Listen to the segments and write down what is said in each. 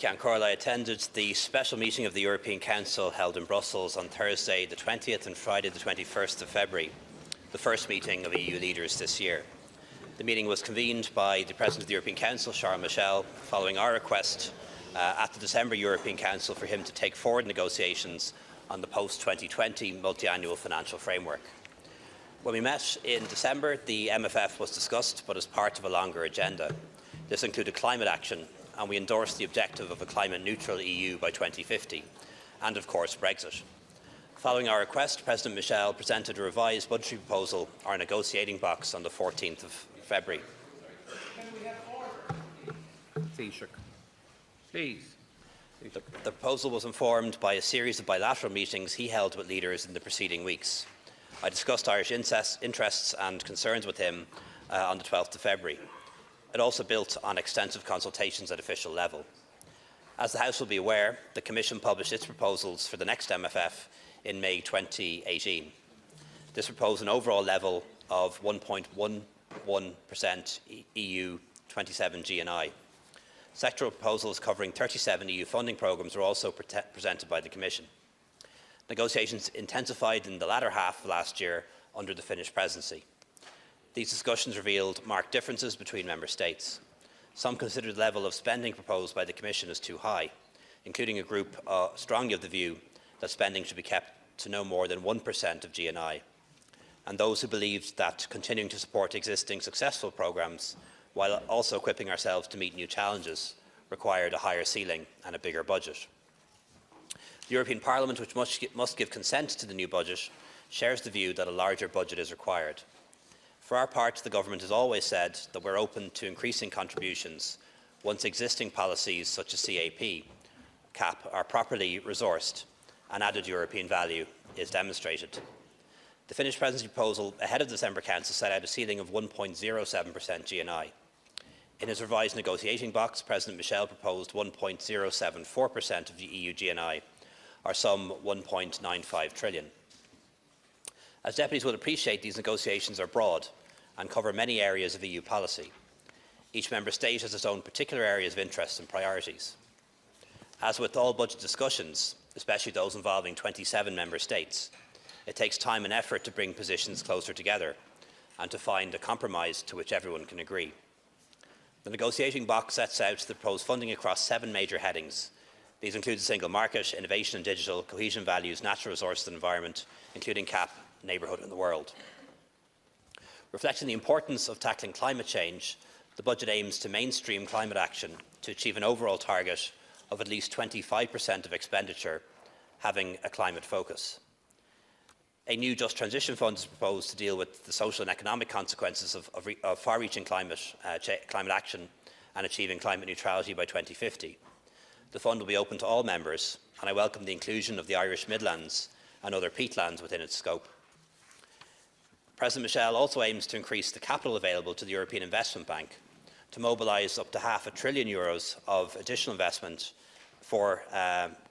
I attended the special meeting of the European Council held in Brussels on Thursday the 20th and Friday the 21st of February, the first meeting of EU leaders this year. The meeting was convened by the President of the European Council, Charles Michel, following our request at the December European Council for him to take forward negotiations on the post-2020 multiannual financial framework. When we met in December, the MFF was discussed, but as part of a longer agenda. This included climate action, and we endorsed the objective of a climate-neutral EU by 2050, and of course Brexit. Following our request, President Michel presented a revised budgetary proposal, our negotiating box, on the 14th of February. Please. The proposal was informed by a series of bilateral meetings he held with leaders in the preceding weeks. I discussed Irish interests and concerns with him on the 12th of February. It also built on extensive consultations at official level. As the House will be aware, the Commission published its proposals for the next MFF in May 2018. This proposed an overall level of 1.11% EU 27 GNI. Sectoral proposals covering 37 EU funding programmes were also presented by the Commission. Negotiations intensified in the latter half of last year under the Finnish presidency. These discussions revealed marked differences between Member States. Some considered the level of spending proposed by the Commission as too high, including a group strongly of the view that spending should be kept to no more than 1% of GNI, and those who believed that continuing to support existing successful programmes while also equipping ourselves to meet new challenges required a higher ceiling and a bigger budget. The European Parliament, which must give consent to the new budget, shares the view that a larger budget is required. For our part, the Government has always said that we are open to increasing contributions once existing policies such as CAP are properly resourced and added European value is demonstrated. The Finnish Presidency proposal ahead of the December Council set out a ceiling of 1.07% GNI. In his revised negotiating box, President Michel proposed 1.074% of the EU GNI, or some 1.95 trillion. As deputies will appreciate, these negotiations are broad and cover many areas of EU policy. Each Member State has its own particular areas of interest and priorities. As with all budget discussions, especially those involving 27 Member States, it takes time and effort to bring positions closer together and to find a compromise to which everyone can agree. The negotiating box sets out the proposed funding across 7 major headings. These include the single market, innovation and digital, cohesion values, natural resources and environment, including CAP, neighbourhood and the world. Reflecting the importance of tackling climate change, the budget aims to mainstream climate action to achieve an overall target of at least 25% of expenditure having a climate focus. A new Just Transition Fund is proposed to deal with the social and economic consequences of far-reaching climate action and achieving climate neutrality by 2050. The fund will be open to all members, and I welcome the inclusion of the Irish Midlands and other peatlands within its scope. President Michel also aims to increase the capital available to the European Investment Bank to mobilise up to €500 billion of additional investment for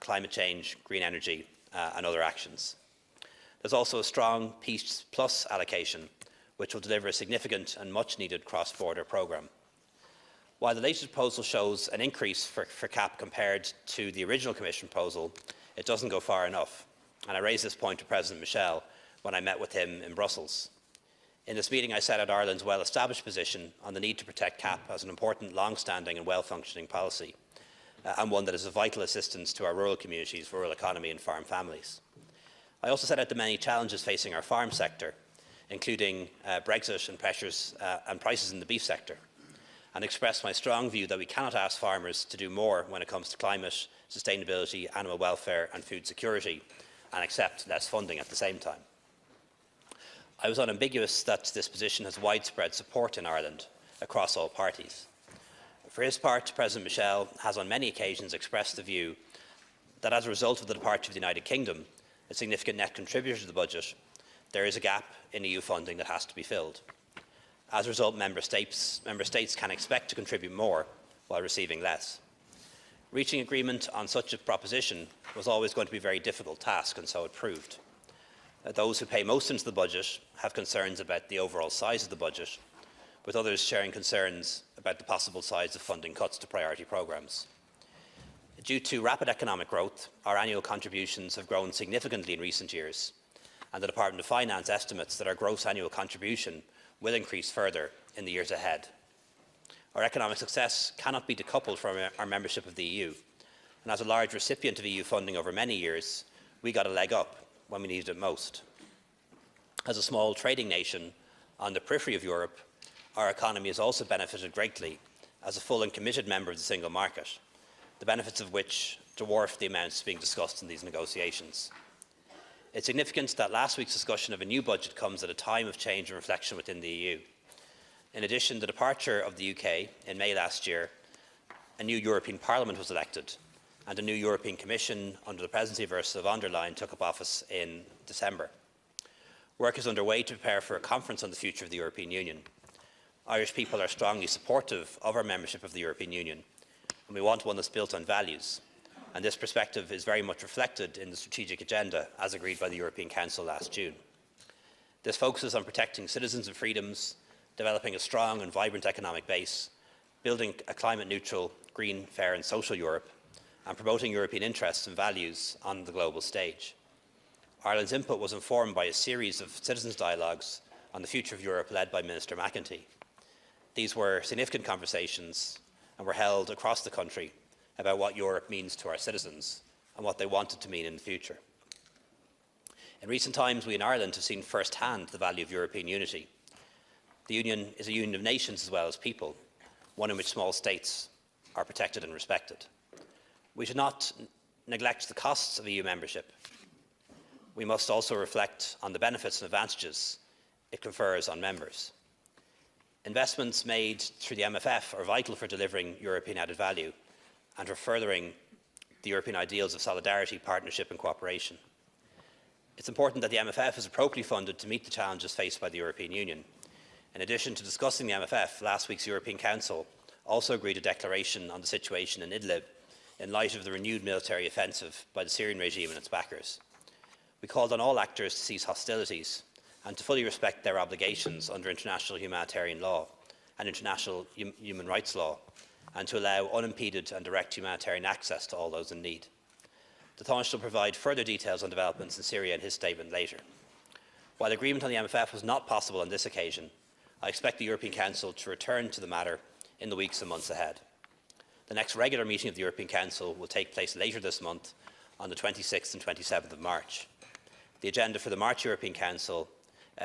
climate change, green energy and other actions. There is also a strong Peace Plus allocation, which will deliver a significant and much-needed cross-border programme. While the latest proposal shows an increase for CAP compared to the original Commission proposal, it does not go far enough, and I raised this point to President Michel when I met with him in Brussels. In this meeting, I set out Ireland's well-established position on the need to protect CAP as an important, long-standing and well-functioning policy, and one that is of vital assistance to our rural communities, rural economy and farm families. I also set out the many challenges facing our farm sector, including Brexit and pressures and prices in the beef sector, and expressed my strong view that we cannot ask farmers to do more when it comes to climate, sustainability, animal welfare and food security, and accept less funding at the same time. I was unambiguous that this position has widespread support in Ireland across all parties. For his part, President Michel has on many occasions expressed the view that as a result of the departure of the United Kingdom, a significant net contributor to the budget, there is a gap in EU funding that has to be filled. As a result, Member States can expect to contribute more while receiving less. Reaching agreement on such a proposition was always going to be a very difficult task, and so it proved. Those who pay most into the budget have concerns about the overall size of the budget, with others sharing concerns about the possible size of funding cuts to priority programmes. Due to rapid economic growth, our annual contributions have grown significantly in recent years, and the Department of Finance estimates that our gross annual contribution will increase further in the years ahead. Our economic success cannot be decoupled from our membership of the EU, and as a large recipient of EU funding over many years, we got a leg up when we needed it most. As a small trading nation on the periphery of Europe, our economy has also benefited greatly as a full and committed member of the single market, the benefits of which dwarf the amounts being discussed in these negotiations. It's significant that last week's discussion of a new budget comes at a time of change and reflection within the EU. In addition, the departure of the UK in May last year, a new European Parliament was elected, and a new European Commission under the presidency of Ursula von der Leyen took up office in December. Work is underway to prepare for a conference on the future of the European Union. Irish people are strongly supportive of our membership of the European Union, and we want one that's built on values. And this perspective is very much reflected in the strategic agenda as agreed by the European Council last June. This focuses on protecting citizens and freedoms, developing a strong and vibrant economic base, building a climate-neutral, green, fair and social Europe, and promoting European interests and values on the global stage. Ireland's input was informed by a series of citizens' dialogues on the future of Europe led by Minister McEntee. These were significant conversations and were held across the country about what Europe means to our citizens and what they want it to mean in the future. In recent times, we in Ireland have seen firsthand the value of European unity. The Union is a union of nations as well as people, one in which small states are protected and respected. We should not neglect the costs of EU membership. We must also reflect on the benefits and advantages it confers on members. Investments made through the MFF are vital for delivering European added value and for furthering the European ideals of solidarity, partnership and cooperation. It's important that the MFF is appropriately funded to meet the challenges faced by the European Union. In addition to discussing the MFF, last week's European Council also agreed a declaration on the situation in Idlib in light of the renewed military offensive by the Syrian regime and its backers. We called on all actors to cease hostilities and to fully respect their obligations under international humanitarian law and international human rights law, and to allow unimpeded and direct humanitarian access to all those in need. The Taoiseach will provide further details on developments in Syria in his statement later. While agreement on the MFF was not possible on this occasion, I expect the European Council to return to the matter in the weeks and months ahead. The next regular meeting of the European Council will take place later this month on the 26th and 27th of March. The agenda for the March European Council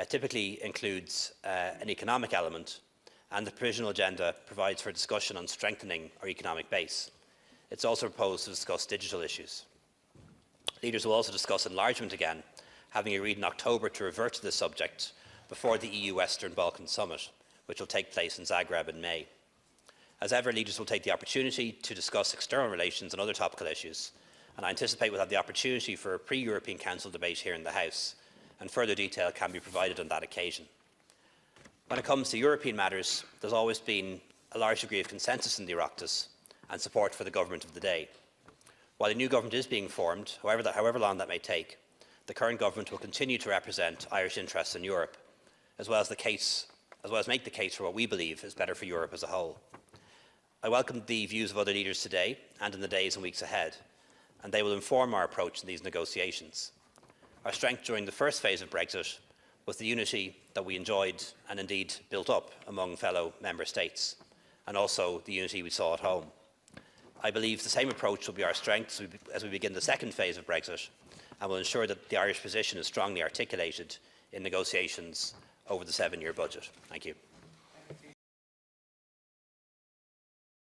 typically includes an economic element, and the provisional agenda provides for discussion on strengthening our economic base. It's also proposed to discuss digital issues. Leaders will also discuss enlargement again, having agreed in October to revert to this subject before the EU Western Balkans Summit, which will take place in Zagreb in May. As ever, leaders will take the opportunity to discuss external relations and other topical issues, and I anticipate we'll have the opportunity for a pre-European Council debate here in the House, and further detail can be provided on that occasion. When it comes to European matters, there's always been a large degree of consensus in the Oireachtas and support for the government of the day. While a new government is being formed, however long that may take, the current government will continue to represent Irish interests in Europe, as well as make the case for what we believe is better for Europe as a whole. I welcome the views of other leaders today and in the days and weeks ahead, and they will inform our approach in these negotiations. Our strength during the first phase of Brexit was the unity that we enjoyed and indeed built up among fellow member states, and also the unity we saw at home. I believe the same approach will be our strength as we begin the second phase of Brexit, and will ensure that the Irish position is strongly articulated in negotiations over the 7-year budget. Thank you.